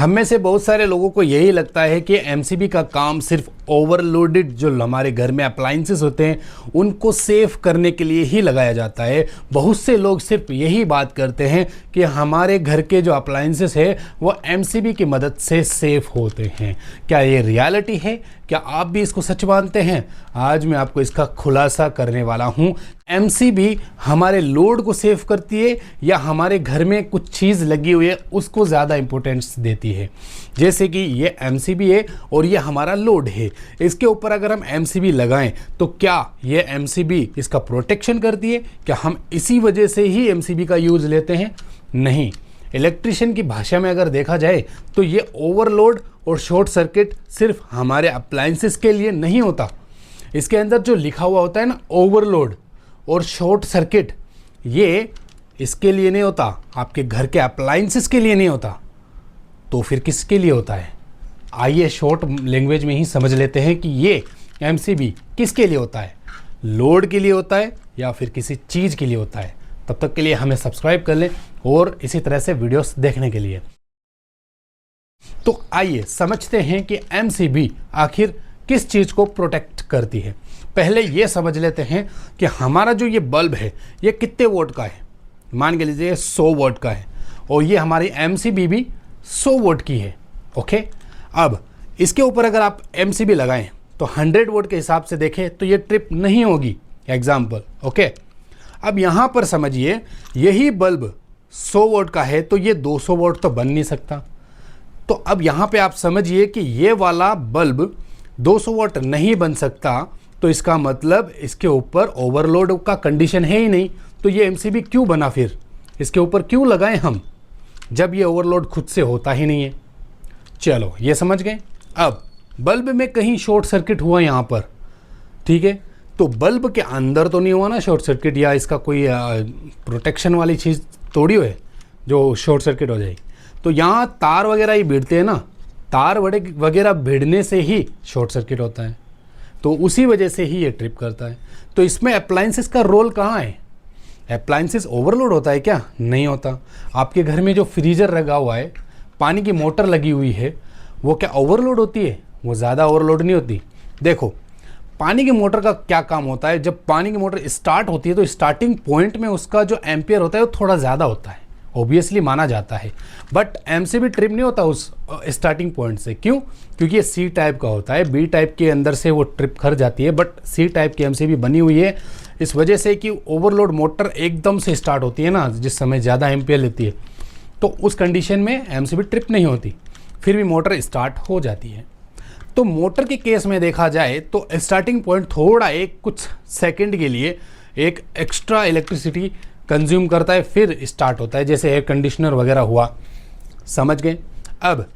हम में से बहुत सारे लोगों को यही लगता है कि एमसीबी का काम सिर्फ ओवरलोडेड जो हमारे घर में अप्लाइंसेस होते हैं उनको सेव करने के लिए ही लगाया जाता है। बहुत से लोग सिर्फ यही बात करते हैं कि हमारे घर के जो अप्लाइंसेस है वो एमसीबी की मदद से सेव होते हैं। क्या ये रियलिटी है? क्या आप भी इसको सच मानते हैं? आज मैं आपको इसका खुलासा करने वाला हूँ। एमसीबी हमारे लोड को सेव करती है या हमारे घर में कुछ चीज़ लगी हुई है उसको ज़्यादा इंपॉर्टेंस देती है? जैसे कि ये एमसीबी है और ये हमारा लोड है, इसके ऊपर अगर हम एमसीबी लगाएं तो क्या ये एमसीबी इसका प्रोटेक्शन करती है? क्या हम इसी वजह से ही एमसीबी का यूज़ लेते हैं? नहीं। इलेक्ट्रिशियन की भाषा में अगर देखा जाए तो ये ओवरलोड और शॉर्ट सर्किट सिर्फ हमारे अप्लायंसेस के लिए नहीं होता। इसके अंदर जो लिखा हुआ होता है ना, ओवरलोड और शॉर्ट सर्किट, ये इसके लिए नहीं होता, आपके घर के अप्लायंसेस के लिए नहीं होता। तो फिर किसके लिए होता है? आइए शॉर्ट लैंग्वेज में ही समझ लेते हैं कि ये एमसीबी किसके लिए होता है। लोड के लिए होता है या फिर किसी चीज़ के लिए होता है? तब तक के लिए हमें सब्सक्राइब कर लें और इसी तरह से वीडियोस देखने के लिए। तो आइए समझते हैं कि एमसीबी आखिर किस चीज़ को प्रोटेक्ट करती है। पहले ये समझ लेते हैं कि हमारा जो ये बल्ब है ये कितने वोल्ट का है। मान के लीजिए 100 वोल्ट का है और ये हमारी एमसीबी भी 100 वोल्ट की है। ओके, अब इसके ऊपर अगर आप एमसीबी लगाएं तो 100 वोल्ट के हिसाब से देखें तो ये ट्रिप नहीं होगी। Example, okay. अब यहाँ पर समझिए, यही बल्ब 100 वोल्ट का है तो ये 200 वोल्ट तो बन नहीं सकता। तो अब यहाँ पे आप समझिए कि ये वाला बल्ब 200 वोल्ट नहीं बन सकता, तो इसका मतलब इसके ऊपर ओवरलोड का कंडीशन है ही नहीं। तो ये एमसीबी क्यों बना? फिर इसके ऊपर क्यों लगाएं हम जब ये ओवरलोड खुद से होता ही नहीं है? चलो ये समझ गए। अब बल्ब में कहीं शॉर्ट सर्किट हुआ यहाँ पर, ठीक है, तो बल्ब के अंदर तो नहीं हुआ ना शॉर्ट सर्किट, या इसका कोई प्रोटेक्शन वाली चीज़ तोड़ी हुई है जो शॉर्ट सर्किट हो जाएगी। तो यहाँ तार वगैरह ही भिड़ते हैं ना, तार वगैरह भिड़ने से ही शॉर्ट सर्किट होता है, तो उसी वजह से ही ये ट्रिप करता है। तो इसमें अप्लायंसेस का रोल कहाँ है? अप्लायंसेस ओवरलोड होता है क्या? नहीं होता। आपके घर में जो फ्रीजर लगा हुआ है, पानी की मोटर लगी हुई है, वो क्या ओवरलोड होती है? वो ज़्यादा ओवरलोड नहीं होती। देखो, पानी की मोटर का क्या काम होता है, जब पानी की मोटर स्टार्ट होती है तो स्टार्टिंग पॉइंट में उसका जो एम्पियर होता है वो थोड़ा ज़्यादा होता है, ऑब्वियसली माना जाता है। बट एमसीबी ट्रिप नहीं होता उस स्टार्टिंग पॉइंट से। क्यों? क्योंकि ये सी टाइप का होता है, बी टाइप के अंदर से वो ट्रिप कर जाती है, बट सी टाइप की एमसीबी बनी हुई है इस वजह से कि ओवरलोड मोटर एकदम से स्टार्ट होती है ना, जिस समय ज़्यादा एम्पियर लेती है, तो उस कंडीशन में एमसीबी ट्रिप नहीं होती, फिर भी मोटर स्टार्ट हो जाती है। तो मोटर के केस में देखा जाए तो स्टार्टिंग पॉइंट थोड़ा एक कुछ सेकंड के लिए एक एक्स्ट्रा इलेक्ट्रिसिटी कंज्यूम करता है, फिर स्टार्ट होता है, जैसे एयर कंडीशनर वगैरह हुआ। समझ गए? अब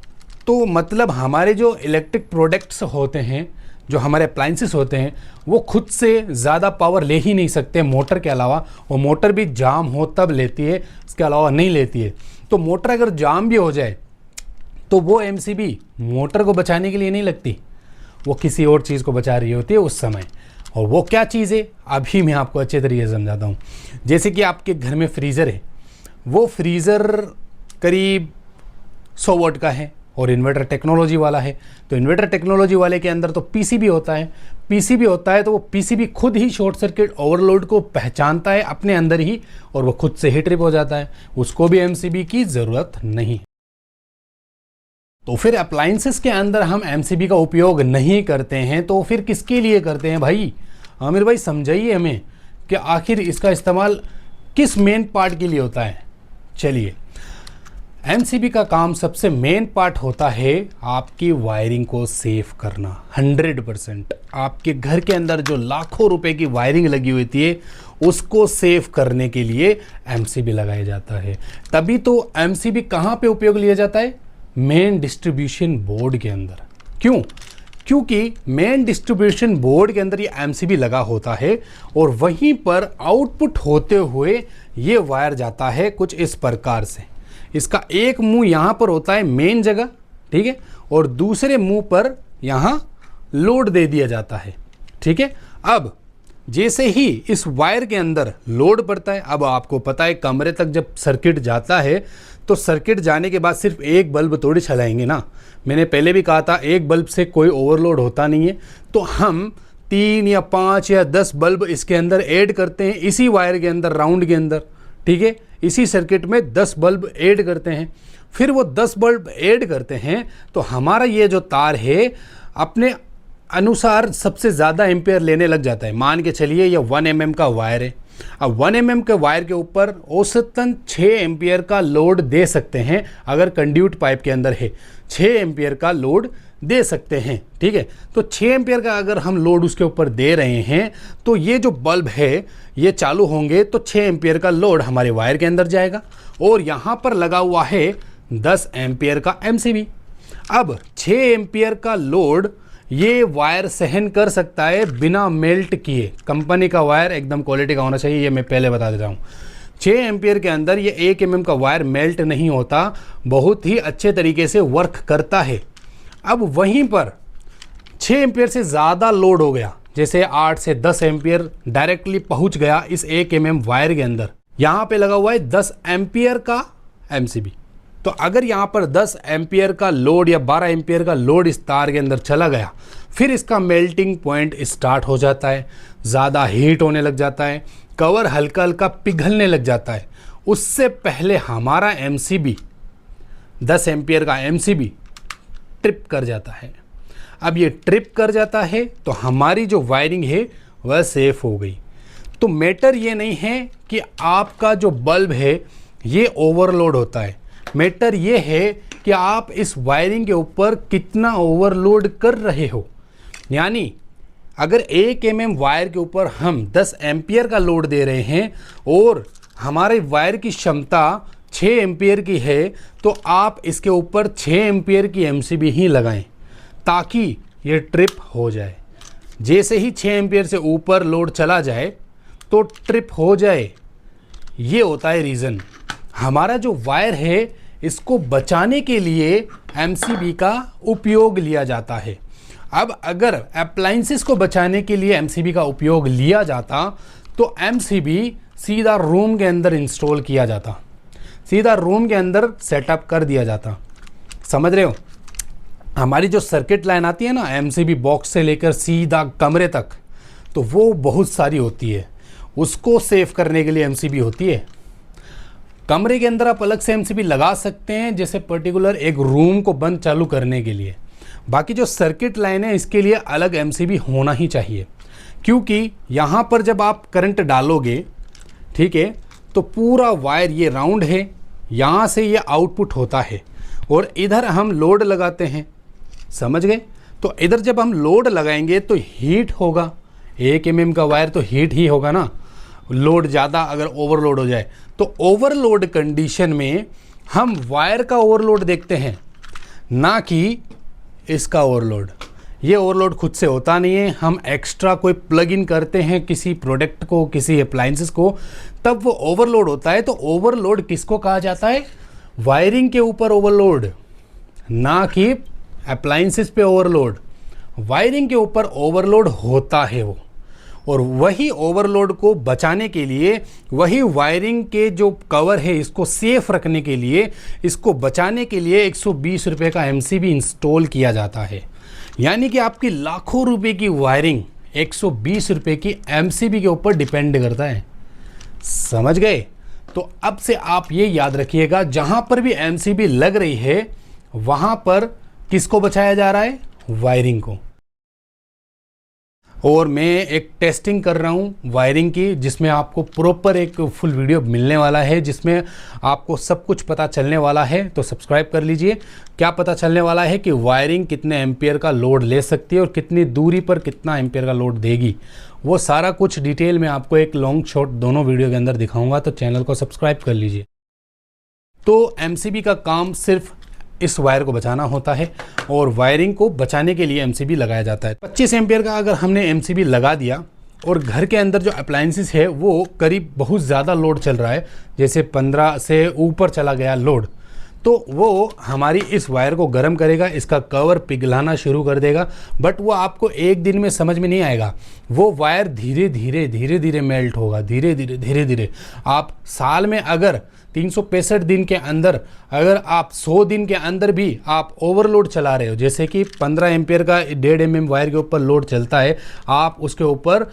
तो मतलब हमारे जो इलेक्ट्रिक प्रोडक्ट्स होते हैं, जो हमारे अप्लायंसेस होते हैं, वो खुद से ज़्यादा पावर ले ही नहीं सकते मोटर के अलावा, और मोटर भी जाम हो तब लेती है, इसके अलावा नहीं लेती है। तो मोटर अगर जाम भी हो जाए तो वो एमसीबी मोटर को बचाने के लिए नहीं लगती, वो किसी और चीज़ को बचा रही होती है उस समय। और वो क्या चीज़ है अभी मैं आपको अच्छे तरीके से समझाता हूँ। जैसे कि आपके घर में फ्रीज़र है, वो फ्रीज़र करीब 100 वोल्ट का है और इन्वर्टर टेक्नोलॉजी वाला है। तो इन्वर्टर टेक्नोलॉजी वाले के अंदर तो पीसीबी होता है। पीसीबी होता है तो वो पीसीबी खुद ही शॉर्ट सर्किट ओवरलोड को पहचानता है अपने अंदर ही, और वो खुद से ही ट्रिप हो जाता है, उसको भी एमसीबी की ज़रूरत नहीं। तो फिर अप्लायंसेस के अंदर हम एमसीबी का उपयोग नहीं करते हैं, तो फिर किसके लिए करते हैं भाई? आमिर भाई समझाइए हमें कि आखिर इसका इस्तेमाल किस मेन पार्ट के लिए होता है। चलिए, एमसीबी का काम सबसे मेन पार्ट होता है आपकी वायरिंग को सेव करना। 100% आपके घर के अंदर जो लाखों रुपए की वायरिंग लगी हुई थी उसको सेव करने के लिए एमसीबी लगाया जाता है। तभी तो एमसीबी कहाँ पे उपयोग लिया जाता है? मेन डिस्ट्रीब्यूशन बोर्ड के अंदर। क्यों? क्योंकि मेन डिस्ट्रीब्यूशन बोर्ड के अंदर ये एमसीबी लगा होता है और वहीं पर आउटपुट होते हुए ये वायर जाता है कुछ इस प्रकार से। इसका एक मुंह यहाँ पर होता है मेन जगह, ठीक है, और दूसरे मुंह पर यहाँ लोड दे दिया जाता है, ठीक है। अब जैसे ही इस वायर के अंदर लोड पड़ता है, अब आपको पता है कमरे तक जब सर्किट जाता है तो सर्किट जाने के बाद सिर्फ एक बल्ब थोड़ी चलाएंगे ना। मैंने पहले भी कहा था एक बल्ब से कोई ओवरलोड होता नहीं है, तो हम 3 या 5 या 10 बल्ब इसके अंदर ऐड करते हैं, इसी वायर के अंदर, राउंड के अंदर, ठीक है। इसी सर्किट में 10 बल्ब ऐड करते हैं। फिर वो 10 बल्ब ऐड करते हैं तो हमारा ये जो तार है अपने अनुसार सबसे ज़्यादा एम्पेयर लेने लग जाता है। मान के चलिए ये 1 mm का वायर है। अब 1 mm के वायर के ऊपर औसतन 6 एम्पियर का लोड दे सकते हैं। अगर कंड्यूट पाइप के अंदर है 6 एम्पियर का लोड दे सकते हैं, ठीक है। तो 6 एम्पियर का अगर हम लोड उसके ऊपर दे रहे हैं तो ये जो बल्ब है ये चालू होंगे तो 6 एम्पियर का लोड हमारे वायर के अंदर जाएगा और यहाँ पर लगा हुआ है 10 एम्पियर का MCB। अब 6 एम्पियर का लोड ये वायर सहन कर सकता है बिना मेल्ट किए। कंपनी का वायर एकदम क्वालिटी का होना चाहिए, ये मैं पहले बता देता हूँ। 6 एम्पियर के अंदर ये 1 mm का वायर मेल्ट नहीं होता, बहुत ही अच्छे तरीके से वर्क करता है। अब वहीं पर 6 एम्पियर से ज़्यादा लोड हो गया, जैसे 8 से 10 एम्पियर डायरेक्टली पहुंच गया इस 1 mm वायर के अंदर। यहाँ पे लगा हुआ है 10 एम्पियर का MCB। तो अगर यहाँ पर 10 एम्पियर का लोड या 12 एम्पियर का लोड इस तार के अंदर चला गया, फिर इसका मेल्टिंग पॉइंट स्टार्ट हो जाता है, ज़्यादा हीट होने लग जाता है, कवर हल्का हल्का पिघलने लग जाता है। उससे पहले हमारा MCB 10 एम्पियर का MCB ट्रिप कर जाता है। अब ये ट्रिप कर जाता है तो हमारी जो वायरिंग है वह सेफ हो गई। तो मैटर ये नहीं है कि आपका जो बल्ब है ये ओवरलोड होता है, मैटर ये है कि आप इस वायरिंग के ऊपर कितना ओवरलोड कर रहे हो। यानी अगर 1 mm वायर के ऊपर हम 10 एम्पियर का लोड दे रहे हैं और हमारे वायर की क्षमता 6 एम्पियर की है तो आप इसके ऊपर 6 एम्पियर की MCB ही लगाएं ताकि ये ट्रिप हो जाए। जैसे ही 6 एम्पियर से ऊपर लोड चला जाए तो ट्रिप हो जाए, ये होता है रीज़न। हमारा जो वायर है इसको बचाने के लिए MCB का उपयोग लिया जाता है। अब अगर अप्लाइंसेस को बचाने के लिए MCB का उपयोग लिया जाता तो MCB सीधा रूम के अंदर इंस्टॉल किया जाता, सीधा रूम के अंदर सेटअप कर दिया जाता। समझ रहे हो? हमारी जो सर्किट लाइन आती है ना MCB बॉक्स से लेकर सीधा कमरे तक, तो वो बहुत सारी होती है, उसको सेव करने के लिए MCB होती है। कमरे के अंदर आप अलग से MCB लगा सकते हैं, जैसे पर्टिकुलर एक रूम को बंद चालू करने के लिए। बाकी जो सर्किट लाइन है इसके लिए अलग MCB होना ही चाहिए, क्योंकि यहाँ पर जब आप करंट डालोगे, ठीक है, तो पूरा वायर ये राउंड है, यहाँ से ये आउटपुट होता है और इधर हम लोड लगाते हैं। समझ गए? तो इधर जब हम लोड लगाएंगे तो हीट होगा, 1 mm का वायर तो हीट ही होगा ना। लोड ज़्यादा अगर ओवरलोड हो जाए तो ओवरलोड कंडीशन में हम वायर का ओवरलोड देखते हैं, ना कि इसका ओवरलोड। ये ओवरलोड खुद से होता नहीं है, हम एक्स्ट्रा कोई प्लग इन करते हैं किसी प्रोडक्ट को, किसी अप्लाइंसेस को, तब वो ओवरलोड होता है। तो ओवरलोड किसको कहा जाता है? वायरिंग के ऊपर ओवरलोड, ना कि अप्लाइंसेस पे ओवरलोड। वायरिंग के ऊपर ओवरलोड होता है वो, और वही ओवरलोड को बचाने के लिए, वही वायरिंग के जो कवर है इसको सेफ रखने के लिए, इसको बचाने के लिए 120 रुपये का MCB इंस्टॉल किया जाता है। यानी कि आपकी लाखों रुपए की वायरिंग 120 रुपये की MCB के ऊपर डिपेंड करता है। समझ गए? तो अब से आप ये याद रखिएगा, जहाँ पर भी MCB लग रही है वहाँ पर किसको बचाया जा रहा है? वायरिंग को। और मैं एक टेस्टिंग कर रहा हूँ वायरिंग की, जिसमें आपको प्रॉपर एक फुल वीडियो मिलने वाला है, जिसमें आपको सब कुछ पता चलने वाला है। तो सब्सक्राइब कर लीजिए। क्या पता चलने वाला है कि वायरिंग कितने एम्पियर का लोड ले सकती है और कितनी दूरी पर कितना एम्पियर का लोड देगी, वो सारा कुछ डिटेल में आपको एक लॉन्ग शॉर्ट दोनों वीडियो के अंदर दिखाऊंगा। तो चैनल को सब्सक्राइब कर लीजिए। तो MCB का काम सिर्फ इस वायर को बचाना होता है और वायरिंग को बचाने के लिए MCB लगाया जाता है। 25 एम्पियर का अगर हमने MCB लगा दिया और घर के अंदर जो अप्लाइंसेस है वो करीब बहुत ज़्यादा लोड चल रहा है, जैसे 15 से ऊपर चला गया लोड, तो वो हमारी इस वायर को गर्म करेगा, इसका कवर पिघलाना शुरू कर देगा, बट वो आपको एक दिन में समझ में नहीं आएगा। वो वायर धीरे धीरे मेल्ट होगा, धीरे धीरे। आप साल में अगर 365 दिन के अंदर अगर आप 100 दिन के अंदर भी आप ओवरलोड चला रहे हो, जैसे कि 15 एम्पियर का 1.5 mm वायर के ऊपर लोड चलता है, आप उसके ऊपर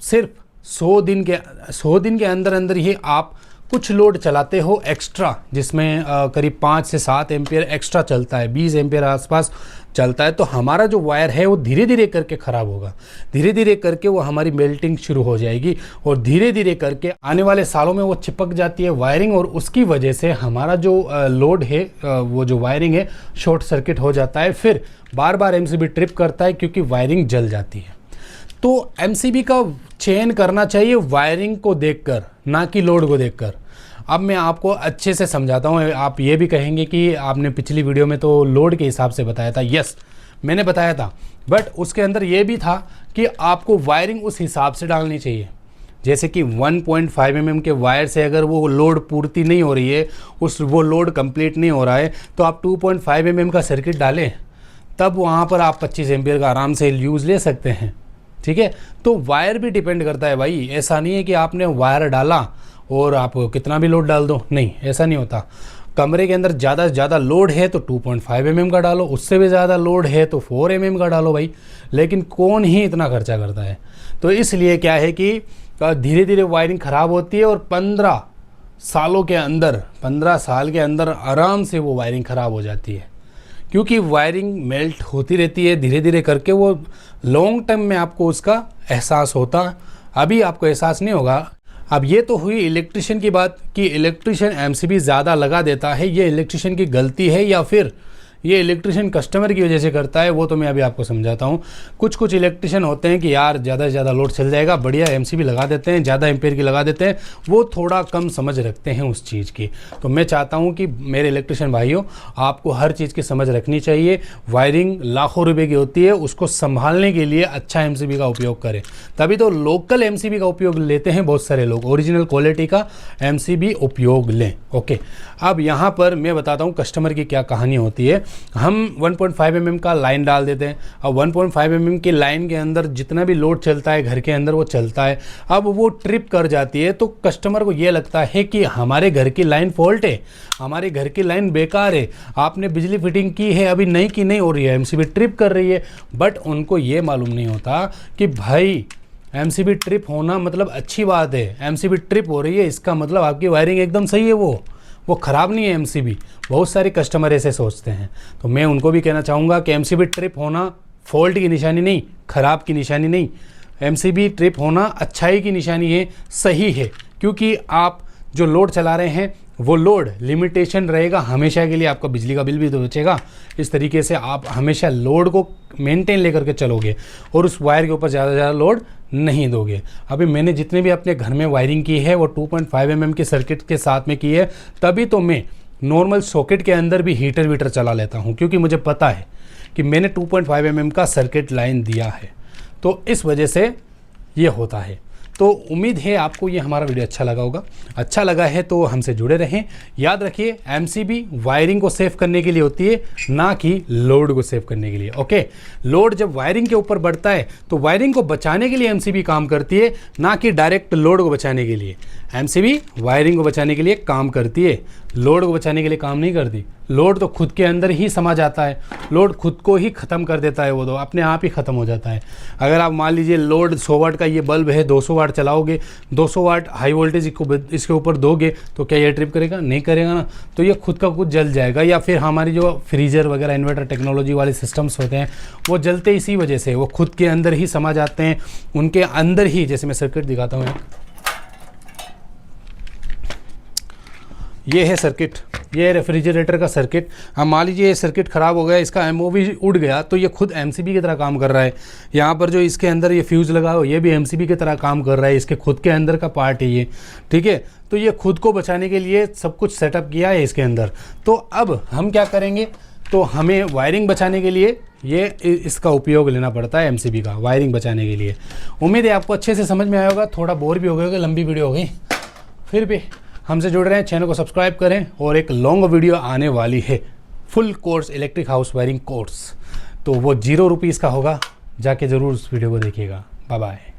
सिर्फ 100 दिन के अंदर ही आप कुछ लोड चलाते हो एक्स्ट्रा, जिसमें करीब 5 से 7 एम्पियर एक्स्ट्रा चलता है, 20 एम्पियर आसपास चलता है, तो हमारा जो वायर है वो धीरे धीरे करके ख़राब होगा, धीरे धीरे करके वो हमारी मेल्टिंग शुरू हो जाएगी और धीरे धीरे करके आने वाले सालों में वो चिपक जाती है वायरिंग, और उसकी वजह से हमारा जो लोड है वो जो वायरिंग है शॉर्ट सर्किट हो जाता है, फिर बार बार एमसीबी ट्रिप करता है क्योंकि वायरिंग जल जाती है। तो एमसीबी का चयन करना चाहिए वायरिंग को देखकर, ना कि लोड को देखकर। अब मैं आपको अच्छे से समझाता हूँ। आप ये भी कहेंगे कि आपने पिछली वीडियो में तो लोड के हिसाब से बताया था। यस, मैंने बताया था, बट उसके अंदर ये भी था कि आपको वायरिंग उस हिसाब से डालनी चाहिए। जैसे कि 1.5 mm के वायर से अगर वो लोड पूर्ति नहीं हो रही है, वो लोड कंप्लीट नहीं हो रहा है, तो आप 2.5 mm का सर्किट डालें, तब वहाँ पर आप 25 एम्पियर का आराम से यूज़ ले सकते हैं। ठीक है, तो वायर भी डिपेंड करता है भाई। ऐसा नहीं है कि आपने वायर डाला और आप कितना भी लोड डाल दो, नहीं, ऐसा नहीं होता। कमरे के अंदर ज़्यादा से ज़्यादा लोड है तो 2.5 mm का डालो, उससे भी ज़्यादा लोड है तो 4 mm का डालो भाई, लेकिन कौन ही इतना खर्चा करता है। तो इसलिए क्या है कि धीरे धीरे वायरिंग ख़राब होती है और 15 साल के अंदर आराम से वो वायरिंग ख़राब हो जाती है, क्योंकि वायरिंग मेल्ट होती रहती है धीरे धीरे करके। वो लॉन्ग टर्म में आपको उसका एहसास होता, अभी आपको एहसास नहीं होगा। अब ये तो हुई इलेक्ट्रिशियन की बात कि इलेक्ट्रिशियन एमसीबी ज़्यादा लगा देता है, ये इलेक्ट्रिशियन की गलती है या फिर ये इलेक्ट्रिशियन कस्टमर की वजह से करता है, वो तो मैं अभी आपको समझाता हूँ। कुछ इलेक्ट्रिशियन होते हैं कि यार ज़्यादा से ज़्यादा लोड चल जाएगा, बढ़िया एमसीबी लगा देते हैं, ज़्यादा एम्पेयर की लगा देते हैं, वो थोड़ा कम समझ रखते हैं उस चीज़ की। तो मैं चाहता हूँ कि मेरे इलेक्ट्रिशियन भाइयों, आपको हर चीज़ की समझ रखनी चाहिए। वायरिंग लाखों रुपये की होती है, उसको संभालने के लिए अच्छा एमसीबी का उपयोग करें, तभी तो लोकल एमसीबी का उपयोग लेते हैं बहुत सारे लोग, ओरिजिनल क्वालिटी का एमसीबी उपयोग लें। ओके, अब यहाँ पर मैं बताता हूँ कस्टमर की क्या कहानी होती है। हम 1.5 mm का लाइन डाल देते हैं। अब 1.5 mm की लाइन के अंदर जितना भी लोड चलता है घर के अंदर वो चलता है। अब वो ट्रिप कर जाती है तो कस्टमर को ये लगता है कि हमारे घर की लाइन फॉल्ट है, हमारे घर की लाइन बेकार है, आपने बिजली फिटिंग की है अभी नहीं की नहीं हो रही है, एमसीबी ट्रिप कर रही है। बट उनको ये मालूम नहीं होता कि भाई एमसीबी ट्रिप होना मतलब अच्छी बात है, एमसीबी ट्रिप हो रही है इसका मतलब आपकी वायरिंग एकदम सही है, वो ख़राब नहीं है एमसीबी। बहुत सारे कस्टमर ऐसे सोचते हैं, तो मैं उनको भी कहना चाहूँगा कि एमसीबी ट्रिप होना फॉल्ट की निशानी नहीं, ख़राब की निशानी नहीं, एमसीबी ट्रिप होना अच्छाई की निशानी है, सही है। क्योंकि आप जो लोड चला रहे हैं वो लोड लिमिटेशन रहेगा हमेशा के लिए, आपका बिजली का बिल भी तो बचेगा। इस तरीके से आप हमेशा लोड को मेंटेन लेकर के चलोगे और उस वायर के ऊपर ज़्यादा से ज़्यादा लोड नहीं दोगे। अभी मैंने जितने भी अपने घर में वायरिंग की है वो 2.5 mm के सर्किट के साथ में की है, तभी तो मैं नॉर्मल सॉकेट के अंदर भी हीटर वीटर चला लेता हूँ, क्योंकि मुझे पता है कि मैंने 2.5 mm का सर्किट लाइन दिया है, तो इस वजह से ये होता है। तो उम्मीद है आपको ये हमारा वीडियो अच्छा लगा होगा। अच्छा लगा है तो हमसे जुड़े रहें। याद रखिए एमसीबी वायरिंग को सेव करने के लिए होती है, ना कि लोड को सेव करने के लिए। ओके, लोड जब वायरिंग के ऊपर बढ़ता है तो वायरिंग को बचाने के लिए एमसीबी काम करती है, ना कि डायरेक्ट लोड को बचाने के लिए। एमसीबी वायरिंग को बचाने के लिए काम करती है, लोड को बचाने के लिए काम नहीं करती। लोड तो खुद के अंदर ही समा जाता है, लोड खुद को ही ख़त्म कर देता है, वो तो अपने आप ही ख़त्म हो जाता है। अगर आप मान लीजिए लोड 100 वाट का ये बल्ब है, 200 वाट चलाओगे, 200 वाट हाई वोल्टेज इसके ऊपर दोगे तो क्या ये ट्रिप करेगा? नहीं करेगा ना, तो ये खुद का खुद जल जाएगा। या फिर हमारी जो फ्रीजर वगैरह इन्वर्टर टेक्नोलॉजी वाले सिस्टम्स होते हैं वो जलते इसी वजह से, वो खुद के अंदर ही समा जाते हैं, उनके अंदर ही। जैसे मैं सर्किट दिखाता हूँ, ये है सर्किट, ये रेफ्रिजरेटर का सर्किट। हम मान लीजिए ये सर्किट ख़राब हो गया, इसका एमओवी उड़ गया, तो ये खुद एमसीबी की तरह काम कर रहा है। यहाँ पर जो इसके अंदर ये फ्यूज़ लगा हो ये भी एमसीबी की तरह काम कर रहा है, इसके खुद के अंदर का पार्ट है ये, ठीक है। तो ये खुद को बचाने के लिए सब कुछ सेटअप किया है इसके अंदर। तो अब हम क्या करेंगे, तो हमें वायरिंग बचाने के लिए ये इसका उपयोग लेना पड़ता है एमसीबी का, वायरिंग बचाने के लिए। उम्मीद है आपको अच्छे से समझ में आया होगा, थोड़ा बोर भी हो गया होगा, लंबी वीडियो हो गई, फिर भी हमसे जुड़ रहे हैं, चैनल को सब्सक्राइब करें। और एक लॉन्ग वीडियो आने वाली है, full course electric house wiring course, तो वो ₹0 का होगा। जाके ज़रूर उस वीडियो को देखिएगा। Bye bye.